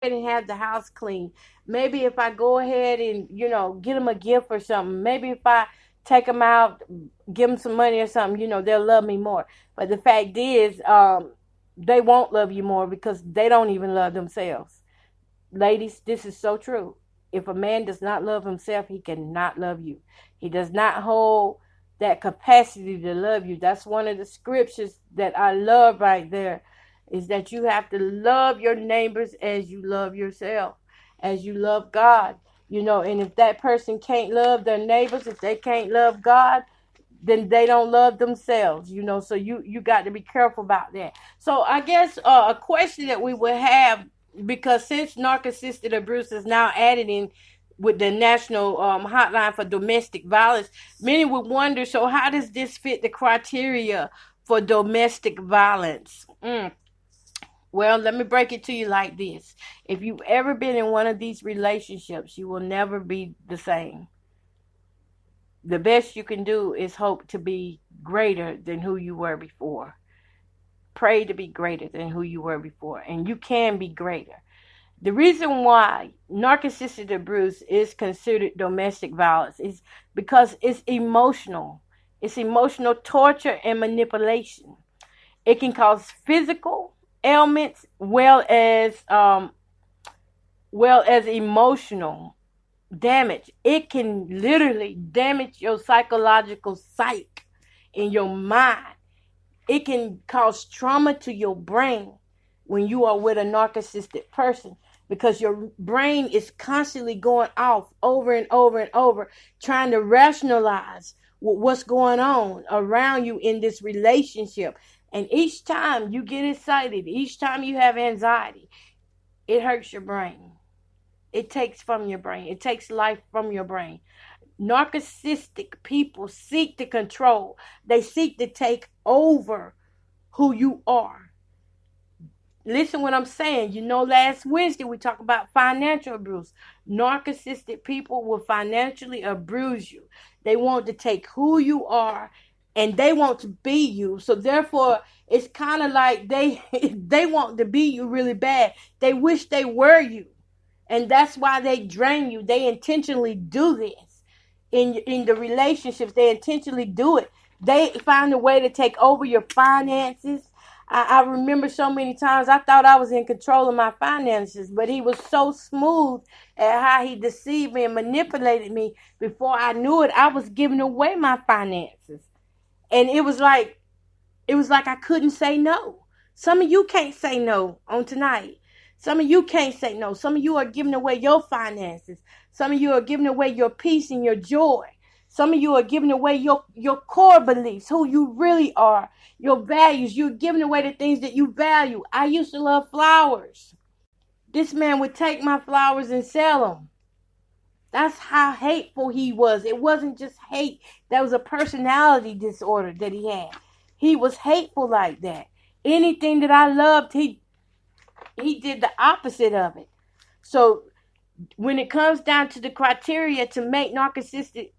and have the house clean. Maybe if I go ahead and, get them a gift or something. Maybe if I take them out, give them some money or something, they'll love me more. But the fact is, they won't love you more because they don't even love themselves. Ladies, this is so true. If a man does not love himself, he cannot love you. He does not hold that capacity to love you. That's one of the scriptures that I love right there, is that you have to love your neighbors as you love yourself, as you love God. And if that person can't love their neighbors, if they can't love God, then they don't love themselves. So you got to be careful about that. So I guess a question that we would have, because since narcissistic abuse is now added in with the national hotline for domestic violence, many would wonder, so how does this fit the criteria for domestic violence? Well, let me break it to you like this. If you've ever been in one of these relationships, you will never be the same. The best you can do is hope to be greater than who you were before. Pray to be greater than who you were before, and you can be greater. The reason why narcissistic abuse is considered domestic violence is because it's emotional. It's emotional torture and manipulation. It can cause physical ailments, well as emotional damage. It can literally damage your psychological psyche in your mind. It can cause trauma to your brain when you are with a narcissistic person, because your brain is constantly going off over and over and over, trying to rationalize what's going on around you in this relationship. And each time you get excited, each time you have anxiety, it hurts your brain. It takes from your brain. It takes life from your brain. Narcissistic people seek to control. They seek to take over who you are. Listen what I'm saying. Last Wednesday we talked about financial abuse. Narcissistic people will financially abuse you. They want to take who you are and they want to be you. So therefore, it's kind of like they want to be you really bad. They wish they were you. And that's why they drain you. They intentionally do this in the relationships. They intentionally do it. They find a way to take over your finances. I remember so many times I thought I was in control of my finances, but he was so smooth at how he deceived me and manipulated me. Before I knew it, I was giving away my finances. And it was like I couldn't say no. Some of you can't say no on tonight. Some of you can't say no. Some of you are giving away your finances. Some of you are giving away your peace and your joy. Some of you are giving away your core beliefs, who you really are, your values. You're giving away the things that you value. I used to love flowers. This man would take my flowers and sell them. That's how hateful he was. It wasn't just hate. That was a personality disorder that he had. He was hateful like that. Anything that I loved, he did the opposite of it. So when it comes down to the criteria to make narcissistic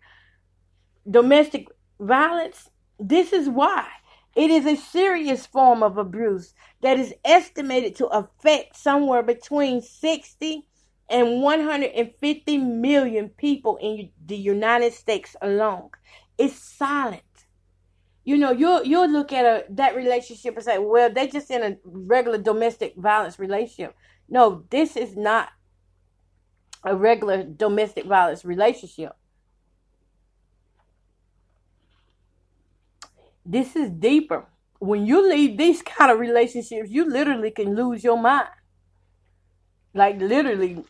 domestic violence, this is why. It is a serious form of abuse that is estimated to affect somewhere between 60 and 150 million people in the United States alone. It's silent. You'll look at that relationship and say, well, they're just in a regular domestic violence relationship. No, this is not a regular domestic violence relationship. This is deeper. When you leave these kind of relationships, you literally can lose your mind. Literally,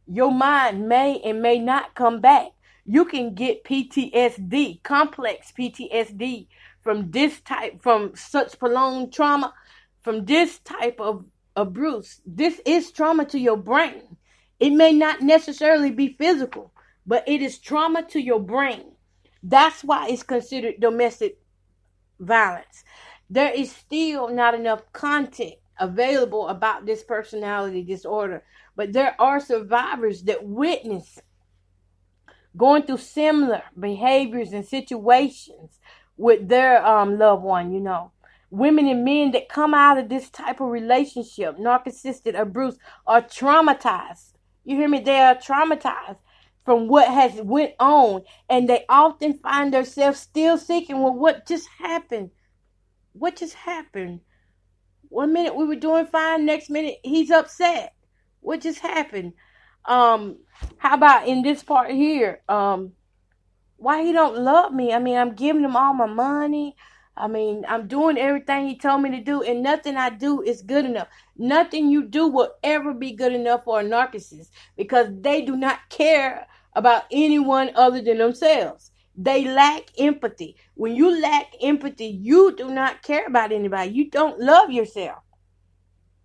your mind may and may not come back. You can get PTSD, complex PTSD from such prolonged trauma, from this type of abuse. This is trauma to your brain. It may not necessarily be physical, but it is trauma to your brain. That's why it's considered domestic violence. There is still not enough content available about this personality disorder, but there are survivors that witness going through similar behaviors and situations with their loved one, Women and men that come out of this type of relationship, narcissistic abuse, are traumatized. You hear me? They are traumatized from what has went on, and they often find themselves still seeking, well, what just happened? What just happened? One minute we were doing fine, next minute he's upset. What just happened? How about in this part here? Why he don't love me? I mean, I'm giving him all my money. I mean, I'm doing everything he told me to do, and nothing I do is good enough. Nothing you do will ever be good enough for a narcissist, because they do not care about anyone other than themselves. They lack empathy. When you lack empathy, you do not care about anybody. You don't love yourself.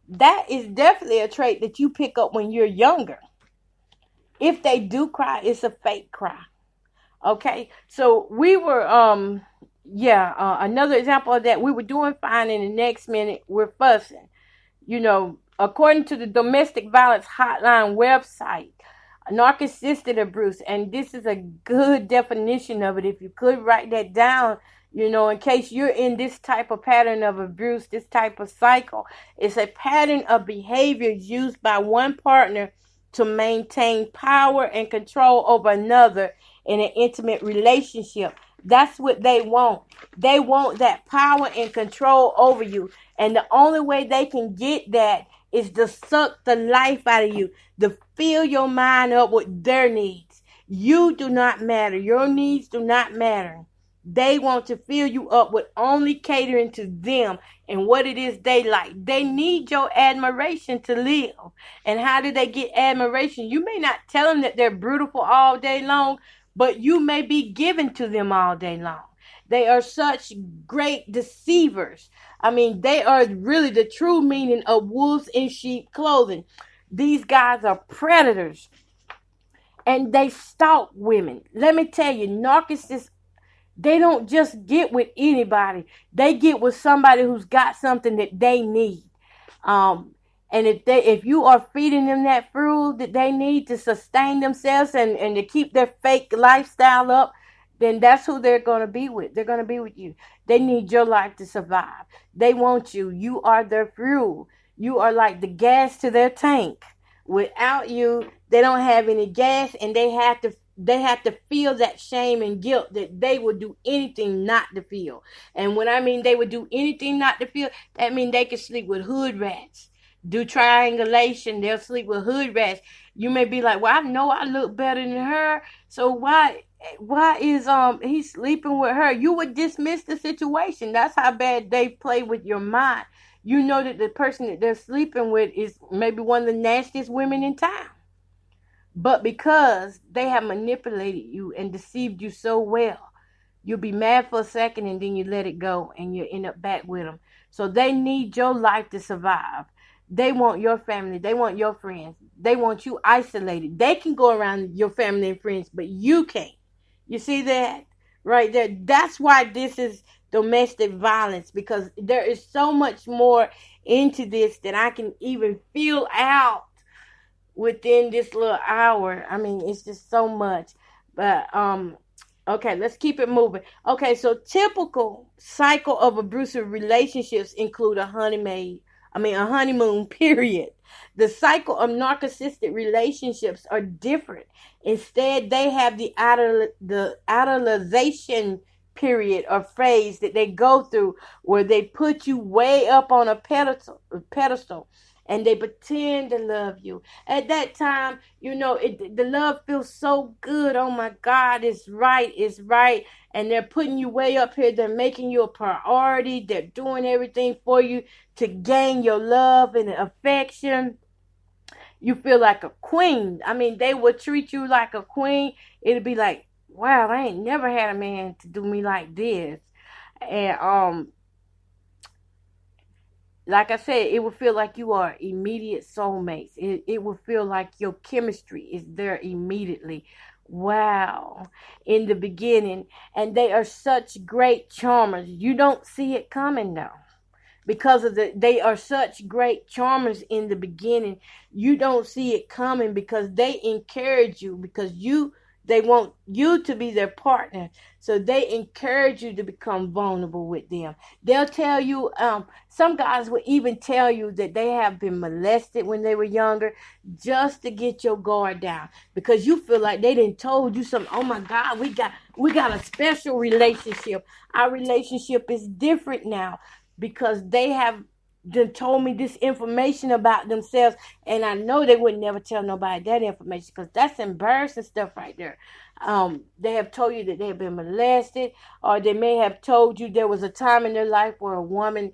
That is definitely a trait that you pick up when you're younger. If they do cry, it's a fake cry. Okay, so we were another example of that. We were doing fine, and the next minute we're fussing. You know, according to the domestic violence hotline website, narcissistic abuse, and this is a good definition of it. If you could write that down, you know, in case you're in this type of pattern of abuse, this type of cycle, it's a pattern of behaviors used by one partner to maintain power and control over another in an intimate relationship. That's what they want. They want that power and control over you. And the only way they can get that is to suck the life out of you, to fill your mind up with their needs. You do not matter. Your needs do not matter. They want to fill you up with only catering to them and what it is they like. They need your admiration to live. And how do they get admiration? You may not tell them that they're beautiful all day long, but you may be given to them all day long. They are such great deceivers. I mean, they are really the true meaning of wolves in sheep clothing. These guys are predators, and they stalk women. Let me tell you, narcissists, they don't just get with anybody. They get with somebody who's got something that they need. And if you are feeding them that food that they need to sustain themselves and to keep their fake lifestyle up, then that's who they're going to be with. They're going to be with you. They need your life to survive. They want you. You are their fuel. You are like the gas to their tank. Without you, they don't have any gas, and they have to feel that shame and guilt that they would do anything not to feel. And when I mean they would do anything not to feel, that means they could sleep with hood rats. Do triangulation, they'll sleep with hood rats. You may be like, well, I know I look better than her, so why is he sleeping with her? You would dismiss the situation. That's how bad they play with your mind. You know that the person that they're sleeping with is maybe one of the nastiest women in town. But because they have manipulated you and deceived you so well, you'll be mad for a second and then you let it go and you end up back with them. So they need your life to survive. They want your family. They want your friends. They want you isolated. They can go around your family and friends, but you can't. You see that right there? That's why this is domestic violence, because there is so much more into this than I can even feel out within this little hour. I mean, it's just so much. But okay, let's keep it moving. Okay, so typical cycle of abusive relationships include a honeymoon period. The cycle of narcissistic relationships are different. Instead, they have the idolization period or phase that they go through, where they put you way up on a pedestal and they pretend to love you. At that time, you know, the love feels so good. Oh my God, it's right. And they're putting you way up here. They're making you a priority. They're doing everything for you to gain your love and affection. You feel like a queen. I mean, they will treat you like a queen. It'll be like, wow, I ain't never had a man to do me like this. And like I said, it will feel like you are immediate soulmates. It will feel like your chemistry is there immediately. Wow. In the beginning. And they are such great charmers. You don't see it coming though. Because they are such great charmers in the beginning. You don't see it coming because they encourage you, because you They want you to be their partner. So they encourage you to become vulnerable with them. They'll tell you, some guys will even tell you that they have been molested when they were younger, just to get your guard down, because you feel like they didn't told you something. Oh my God, we got a special relationship. Our relationship is different now because they have done told me this information about themselves, and I know they would never tell nobody that information, because that's embarrassing stuff right there. They have told you that they have been molested, or they may have told you there was a time in their life where a woman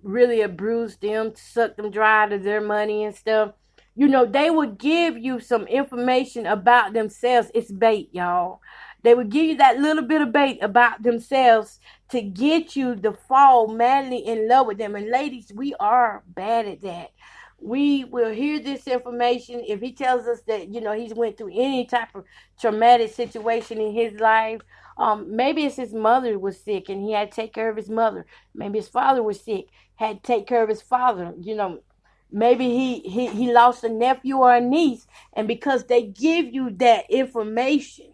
really abused them, sucked them dry to their money and stuff. They would give you some information about themselves. It's bait, y'all. They would give you that little bit of bait about themselves to get you to fall madly in love with them. And ladies, we are bad at that. We will hear this information. If he tells us that, he's went through any type of traumatic situation in his life, maybe it's his mother was sick and he had to take care of his mother. Maybe his father was sick, had to take care of his father. Maybe he lost a nephew or a niece, and because they give you that information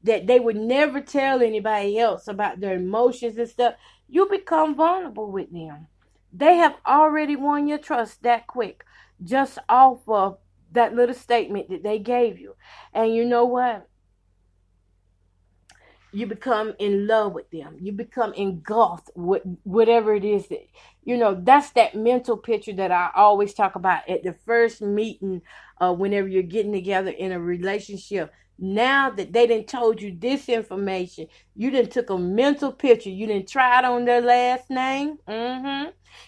that they would never tell anybody else about their emotions and stuff, you become vulnerable with them. They have already won your trust that quick, just off of that little statement that they gave you. And you know what? You become in love with them. You become engulfed with whatever it is that, that's that mental picture that I always talk about at the first meeting, whenever you're getting together in a relationship. Now that they done told you this information, you done took a mental picture. You done tried on their last name.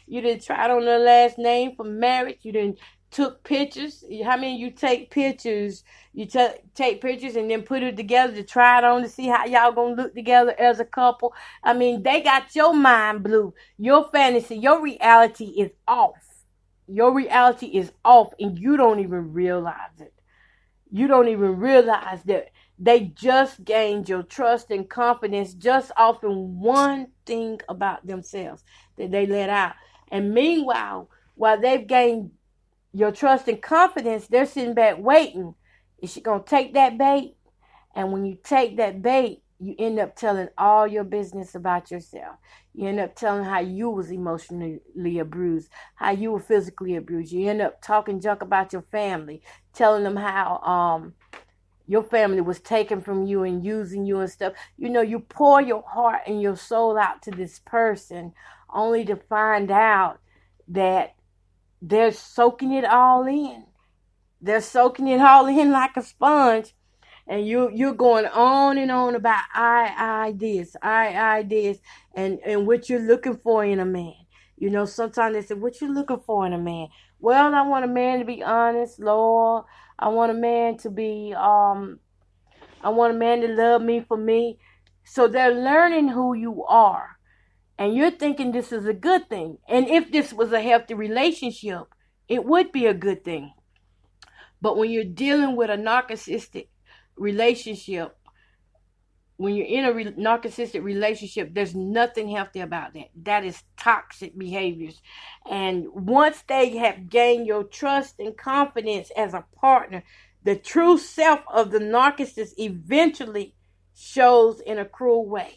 You done tried on their last name for marriage. You done took pictures. How many of you take pictures? You take pictures and then put it together to try it on to see how y'all gonna look together as a couple. I mean, they got your mind blue. Your fantasy, your reality is off. Your reality is off, and you don't even realize it. You don't even realize that they just gained your trust and confidence just off of one thing about themselves that they let out. And meanwhile, while they've gained your trust and confidence, they're sitting back waiting. Is she going to take that bait? And when you take that bait, you end up telling all your business about yourself. You end up telling how you was emotionally abused, how you were physically abused. You end up talking junk about your family, telling them how your family was taken from you and using you and stuff. You pour your heart and your soul out to this person only to find out that they're soaking it all in. They're soaking it all in like a sponge. And you're going on and on about I this, and what you're looking for in a man. Sometimes they say, what you looking for in a man? Well, I want a man to be honest, loyal. I want a man to be, I want a man to love me for me. So they're learning who you are. And you're thinking this is a good thing. And if this was a healthy relationship, it would be a good thing. But when you're dealing with a narcissistic relationship, when you're in a narcissistic relationship, there's nothing healthy about that. That is toxic behaviors. And once they have gained your trust and confidence as a partner, the true self of the narcissist eventually shows in a cruel way.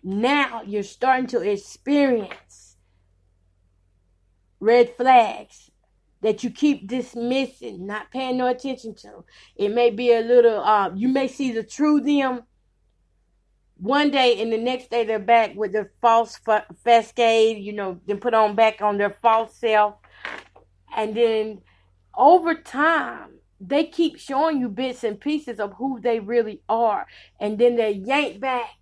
Now you're starting to experience red flags that you keep dismissing, not paying no attention to. It may be a little, you may see the true them one day, and the next day they're back with their false facade, then put on back on their false self. And then over time, they keep showing you bits and pieces of who they really are. And then they yank back,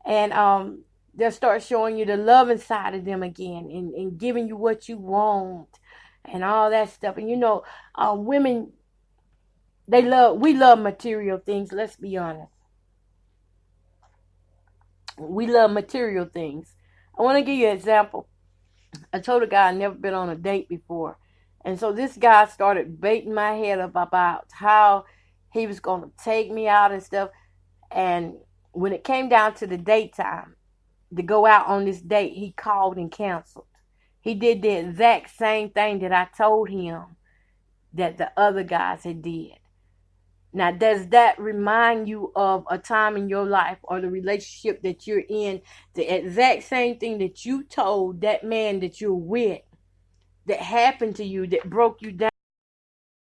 and they'll start showing you the loving side of them again, and giving you what you want and all that stuff. And women, we love material things. Let's be honest. We love material things. I want to give you an example. I told a guy I'd never been on a date before. And so this guy started baiting my head up about how he was going to take me out and stuff. And when it came down to the date time to go out on this date, he called and canceled. He did the exact same thing that I told him that the other guys had did. Now, does that remind you of a time in your life or the relationship that you're in, the exact same thing that you told that man that you're with, that happened to you, that broke you down?